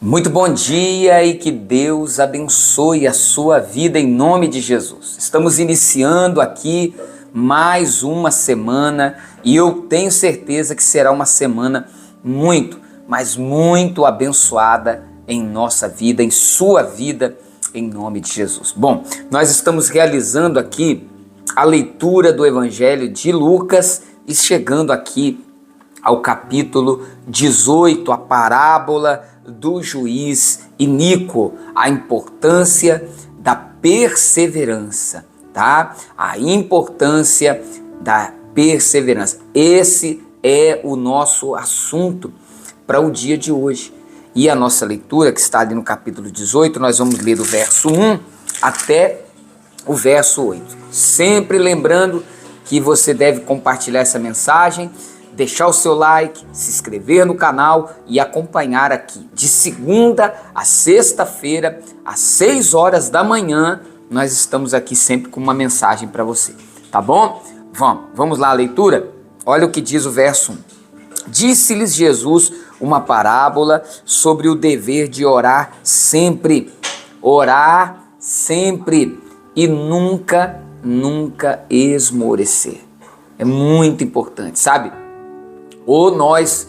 Muito bom dia e que Deus abençoe a sua vida em nome de Jesus. Estamos iniciando aqui mais uma semana e eu tenho certeza que será uma semana muito, mas muito abençoada em nossa vida, em sua vida, em nome de Jesus. Bom, nós estamos realizando aqui a leitura do Evangelho de Lucas e chegando aqui ao capítulo 18, a parábola do juiz iníquo, a importância da perseverança, tá? A importância da perseverança. Esse é o nosso assunto para o dia de hoje. E a nossa leitura, que está ali no capítulo 18, nós vamos ler do verso 1 até o verso 8. Sempre lembrando que você deve compartilhar essa mensagem, deixar o seu like, se inscrever no canal e acompanhar aqui. De segunda a sexta-feira, às 6 horas da manhã, nós estamos aqui sempre com uma mensagem para você, tá bom? Vamos lá a leitura? Olha o que diz o verso 1. Disse-lhes Jesus uma parábola sobre o dever de orar sempre e nunca esmorecer. É muito importante, sabe? Ou nós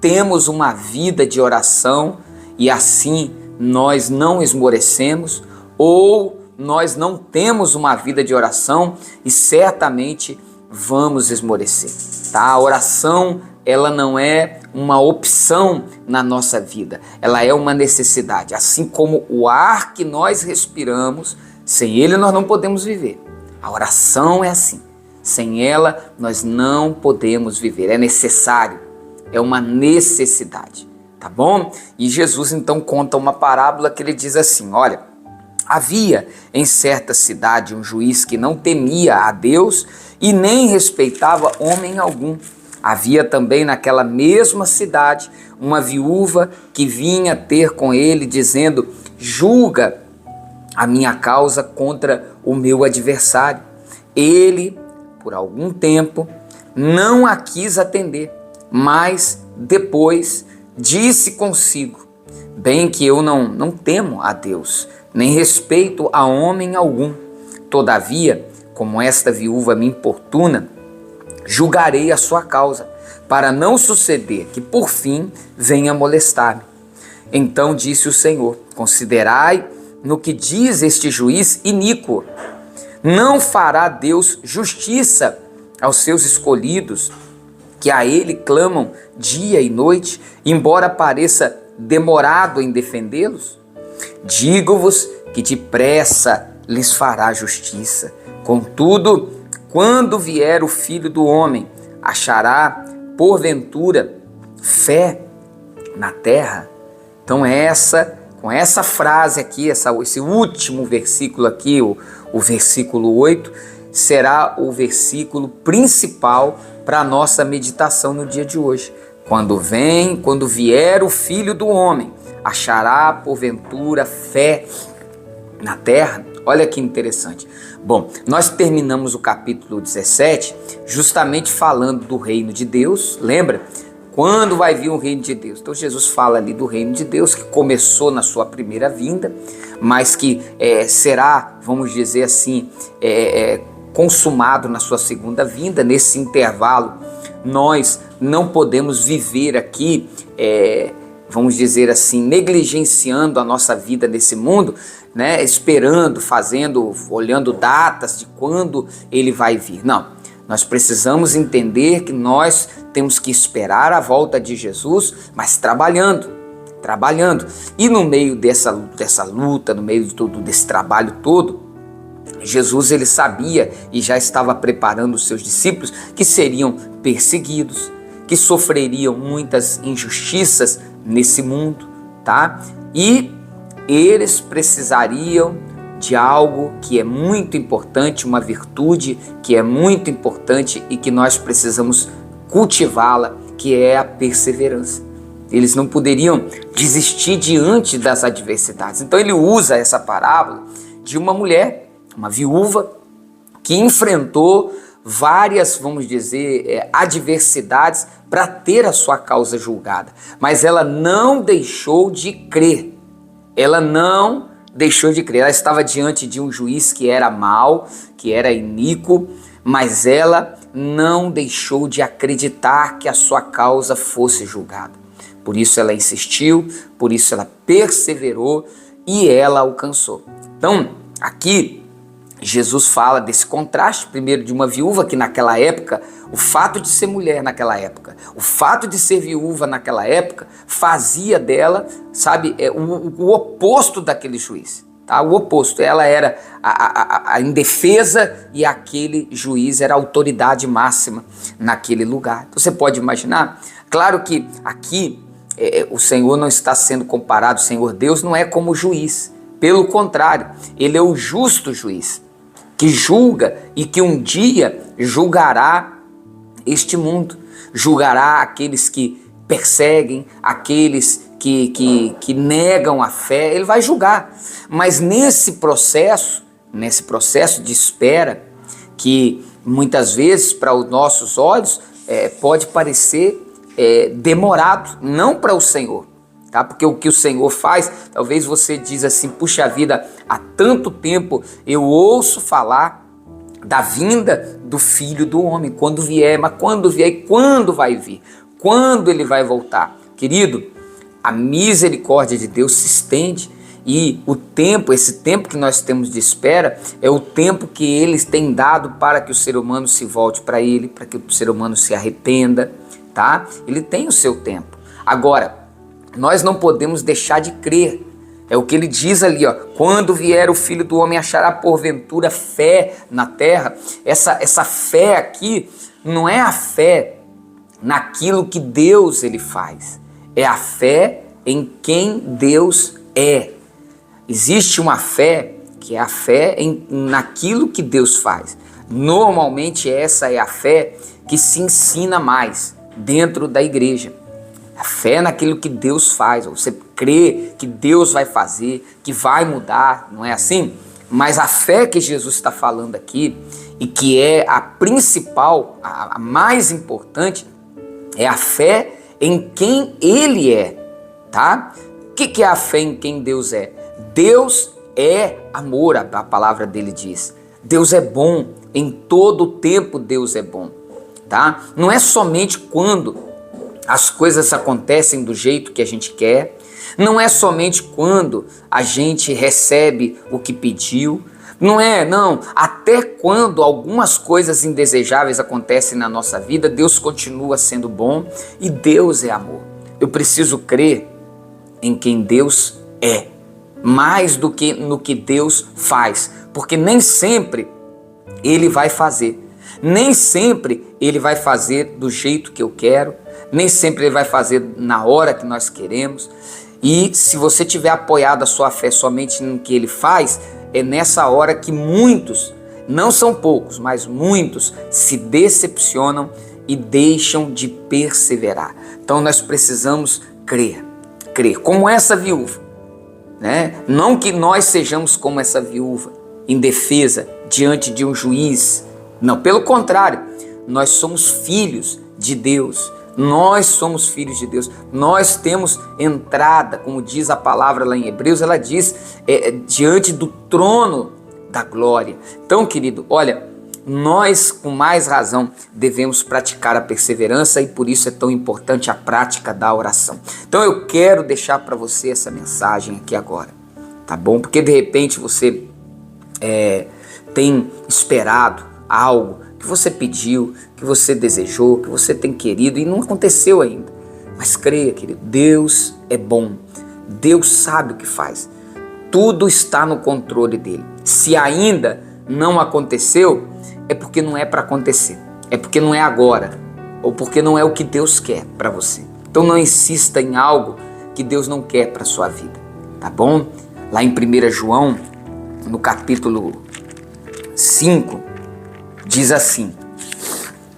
temos uma vida de oração e assim nós não esmorecemos, ou nós não temos uma vida de oração e certamente vamos esmorecer, tá? A oração, ela não é uma opção na nossa vida, ela é uma necessidade. Assim como o ar que nós respiramos, sem ele nós não podemos viver. A oração é assim. Sem ela, nós não podemos viver. É necessário, é uma necessidade, tá bom? E Jesus então conta uma parábola que ele diz assim, olha, havia em certa cidade um juiz que não temia a Deus e nem respeitava homem algum. Havia também naquela mesma cidade uma viúva que vinha ter com ele dizendo, julga a minha causa contra o meu adversário. Ele, por algum tempo, não a quis atender, mas depois disse consigo, bem que eu não temo a Deus, nem respeito a homem algum. Todavia, como esta viúva me importuna, julgarei a sua causa, para não suceder que por fim venha molestar-me. Então disse o Senhor, considerai no que diz este juiz iníquo. Não fará Deus justiça aos seus escolhidos, que a ele clamam dia e noite, embora pareça demorado em defendê-los? Digo-vos que depressa lhes fará justiça. Contudo, quando vier o Filho do Homem, achará, porventura, fé na terra? Então com essa frase aqui, esse último versículo aqui, o versículo 8, será o versículo principal para a nossa meditação no dia de hoje. Quando vier o Filho do Homem, achará porventura fé na terra? Olha que interessante. Bom, nós terminamos o capítulo 17 justamente falando do reino de Deus, lembra? Quando vai vir o reino de Deus? Então Jesus fala ali do reino de Deus que começou na sua primeira vinda, mas que será, vamos dizer assim, consumado na sua segunda vinda. Nesse intervalo, nós não podemos viver aqui, vamos dizer assim, negligenciando a nossa vida nesse mundo, né? Esperando, olhando datas de quando ele vai vir. Não. Nós precisamos entender que nós temos que esperar a volta de Jesus, mas trabalhando. E no meio dessa luta, no meio de todo desse trabalho todo, Jesus ele sabia e já estava preparando os seus discípulos que seriam perseguidos, que sofreriam muitas injustiças nesse mundo, tá? E eles precisariam de algo que é muito importante, uma virtude que é muito importante e que nós precisamos cultivá-la, que é a perseverança. Eles não poderiam desistir diante das adversidades. Então ele usa essa parábola de uma mulher, uma viúva, que enfrentou várias, vamos dizer, adversidades para ter a sua causa julgada. Mas ela não deixou de crer. Ela não deixou de crer. Ela estava diante de um juiz que era mau, que era iníquo, mas ela não deixou de acreditar que a sua causa fosse julgada. Por isso ela insistiu, por isso ela perseverou e ela alcançou. Então, aqui Jesus fala desse contraste, primeiro, de uma viúva que naquela época, o fato de ser mulher naquela época, o fato de ser viúva naquela época, fazia dela, sabe, o oposto daquele juiz. Tá? O oposto, ela era a indefesa e aquele juiz era a autoridade máxima naquele lugar. Então, você pode imaginar, claro que aqui o Senhor não está sendo comparado, o Senhor Deus não é como juiz, pelo contrário, ele é o justo juiz, que julga e que um dia julgará este mundo, julgará aqueles que perseguem, aqueles que negam a fé, ele vai julgar. Mas nesse processo de espera, que muitas vezes para os nossos olhos pode parecer demorado, não para o Senhor, tá? Porque o que o Senhor faz, talvez você diz assim, puxa vida, há tanto tempo eu ouço falar da vinda do Filho do Homem, quando vier, mas quando vier e quando vai vir? Quando ele vai voltar? Querido, a misericórdia de Deus se estende e o tempo, esse tempo que nós temos de espera, é o tempo que eles têm dado para que o ser humano se volte para ele, para que o ser humano se arrependa, tá? Ele tem o seu tempo. Agora, nós não podemos deixar de crer. É o que ele diz ali, ó, quando vier o Filho do Homem, achará porventura fé na terra. Essa fé aqui não é a fé naquilo que Deus ele faz, é a fé em quem Deus é. Existe uma fé que é a fé naquilo que Deus faz. Normalmente essa é a fé que se ensina mais dentro da igreja. A fé naquilo que Deus faz, você crê que Deus vai fazer, que vai mudar, não é assim? Mas a fé que Jesus está falando aqui, e que é a principal, a mais importante, é a fé em quem Ele é, tá? O que é a fé em quem Deus é? Deus é amor, a palavra dele diz. Deus é bom, em todo o tempo Deus é bom, tá? Não é somente quando as coisas acontecem do jeito que a gente quer, não é somente quando a gente recebe o que pediu, não, até quando algumas coisas indesejáveis acontecem na nossa vida, Deus continua sendo bom e Deus é amor. Eu preciso crer em quem Deus é, mais do que no que Deus faz, porque nem sempre Ele vai fazer, nem sempre Ele vai fazer do jeito que eu quero, nem sempre Ele vai fazer na hora que nós queremos. E se você tiver apoiado a sua fé somente no que Ele faz, é nessa hora que muitos, não são poucos, mas muitos se decepcionam e deixam de perseverar. Então nós precisamos crer, como essa viúva, né? Não que nós sejamos como essa viúva, indefesa, diante de um juiz. Não, pelo contrário, nós somos filhos de Deus. Nós somos filhos de Deus, nós temos entrada, como diz a palavra lá em Hebreus, ela diz, diante do trono da glória. Então, querido, olha, nós com mais razão devemos praticar a perseverança e por isso é tão importante a prática da oração. Então eu quero deixar para você essa mensagem aqui agora, tá bom? Porque de repente você tem esperado algo que você pediu, que você desejou, que você tem querido e não aconteceu ainda. Mas creia, querido, Deus é bom, Deus sabe o que faz, tudo está no controle dele. Se ainda não aconteceu, é porque não é para acontecer, é porque não é agora, ou porque não é o que Deus quer para você. Então não insista em algo que Deus não quer para a sua vida, tá bom? Lá em 1 João, no capítulo 5, diz assim,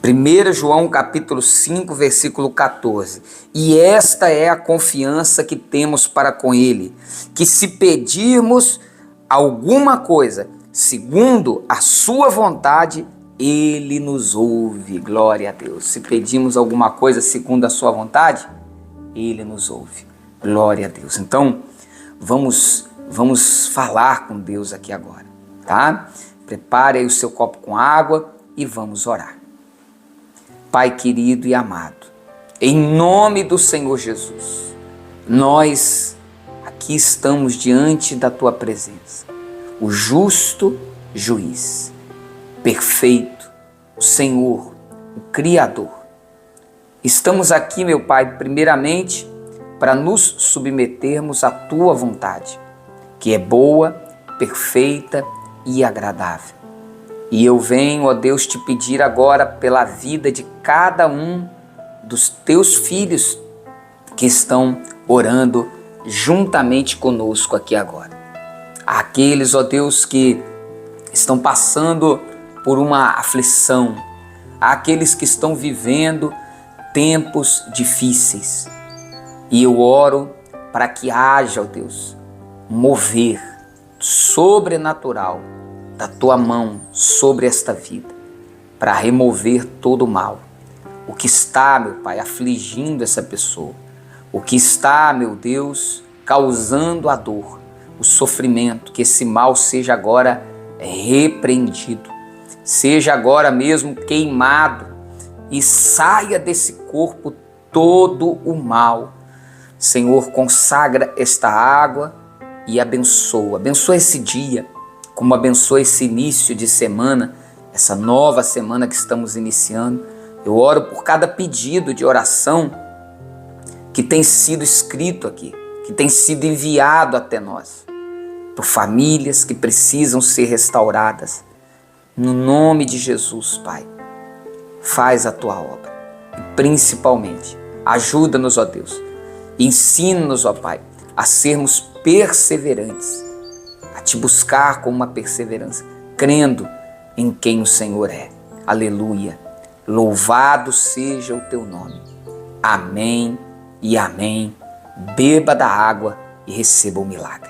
1 João capítulo 5, versículo 14, e esta é a confiança que temos para com Ele, que se pedirmos alguma coisa, segundo a sua vontade, Ele nos ouve, glória a Deus. Se pedimos alguma coisa segundo a sua vontade, Ele nos ouve, glória a Deus. Então, vamos falar com Deus aqui agora, tá? Prepare aí o seu copo com água e vamos orar. Pai querido e amado, em nome do Senhor Jesus, nós aqui estamos diante da Tua presença, o justo juiz, perfeito, o Senhor, o Criador. Estamos aqui, meu Pai, primeiramente para nos submetermos à Tua vontade, que é boa, perfeita e agradável. E eu venho, ó Deus, te pedir agora pela vida de cada um dos Teus filhos que estão orando juntamente conosco aqui agora. Aqueles, ó Deus, que estão passando por uma aflição, aqueles que estão vivendo tempos difíceis. E eu oro para que haja, ó Deus, um mover sobrenatural da Tua mão sobre esta vida, para remover todo o mal. O que está, meu Pai, afligindo essa pessoa, o que está, meu Deus, causando a dor, o sofrimento, que esse mal seja agora repreendido, seja agora mesmo queimado e saia desse corpo todo o mal. Senhor, consagra esta água e abençoa esse dia, como abençoa esse início de semana, essa nova semana que estamos iniciando. Eu oro por cada pedido de oração que tem sido escrito aqui, que tem sido enviado até nós, por famílias que precisam ser restauradas. No nome de Jesus, Pai, faz a Tua obra. E principalmente, ajuda-nos, ó Deus, ensina-nos, ó Pai, a sermos perseverantes, a Te buscar com uma perseverança, crendo em quem o Senhor é. Aleluia. Louvado seja o Teu nome. Amém e amém. Beba da água e receba o milagre.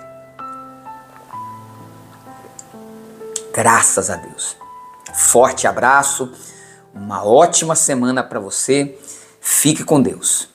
Graças a Deus. Forte abraço, uma ótima semana para você. Fique com Deus.